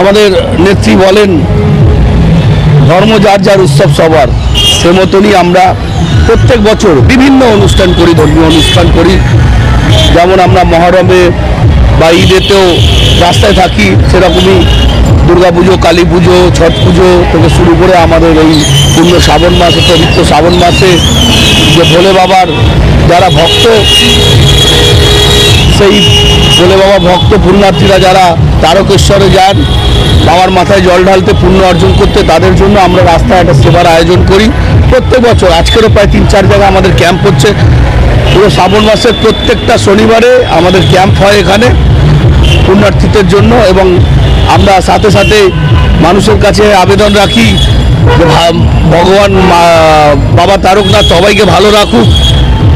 আমাদের নেত্রী বলেন ধর্ম যার যার উৎসব সবার, সে মতনই আমরা প্রত্যেক বছর বিভিন্ন অনুষ্ঠান করি, ধর্মীয় অনুষ্ঠান করি। যেমন আমরা মহরমে বা ঈদেতেও রাস্তায় থাকি, সেরকমই দুর্গাপুজো, কালী পুজো, ছট পুজো থেকে শুরু করে আমাদের এই পূর্ণ শ্রাবণ মাসে, পবিত্র শ্রাবণ মাসে যে ভোলে বাবার যারা ভক্ত, সেই ভোলে বাবা ভক্ত পুণ্যার্থীরা যারা তারকেশ্বরে যান বাবার মাথায় জল ঢালতে, পুণ্য অর্জন করতে, তাদের জন্য আমরা রাস্তায় একটা সেবার আয়োজন করি প্রত্যেক বছর। আজকেরও প্রায় 3-4 জায়গায় আমাদের ক্যাম্প হচ্ছে। পুরো শ্রাবণ মাসের প্রত্যেকটা শনিবারে আমাদের ক্যাম্প হয় এখানে পুণ্যার্থীদের জন্য। এবং আমরা সাথে সাথে মানুষের কাছে আবেদন রাখি যে ভগবান বাবা তারকনাথ সবাইকে ভালো রাখুক,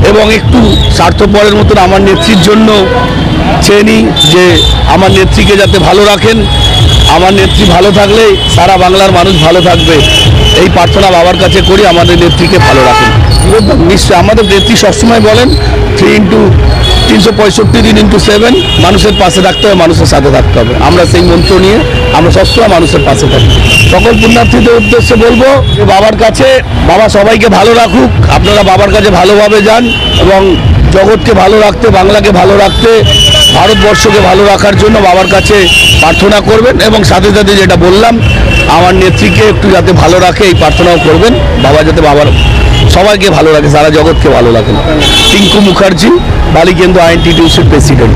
এবং একটু স্বার্থপরের মতন আমার নেত্রীর জন্য চেয়ে নিই যে আমার নেত্রীকে যাতে ভালো রাখেন। আমার নেত্রী ভালো থাকলে সারা বাংলার মানুষ ভালো থাকবে, এই প্রার্থনা বাবার কাছে করি, আমাদের নেত্রীকে ভালো রাখেন। নিশ্চয়ই আমাদের নেত্রী সবসময় বলেন 365 দিন × 7 মানুষের পাশে থাকতে হবে, মানুষের সাথে থাকতে হবে। আমরা সেই মন্ত্র নিয়ে আমরা সবসময় মানুষের পাশে থাকি। সকল পুণ্যার্থীদের উদ্দেশ্যে বলবো যে বাবার কাছে, বাবা সবাইকে ভালো রাখুক, আপনারা বাবার কাছে ভালোভাবে যান এবং জগৎকে ভালো রাখতে, বাংলাকে ভালো রাখতে, ভারতবর্ষকে ভালো রাখার জন্য বাবার কাছে প্রার্থনা করবেন। এবং সাথে সাথে যেটা বললাম, আমার নেত্রীকে একটু যাতে ভালো রাখে এই প্রার্থনাও করবেন, বাবা যাতে বাবার সবাইকে ভালো রাখে, সারা জগৎকে ভালো রাখেন। টিঙ্কু মুখার্জি, বালিকেন্দ্র INTTUC প্রেসিডেন্ট।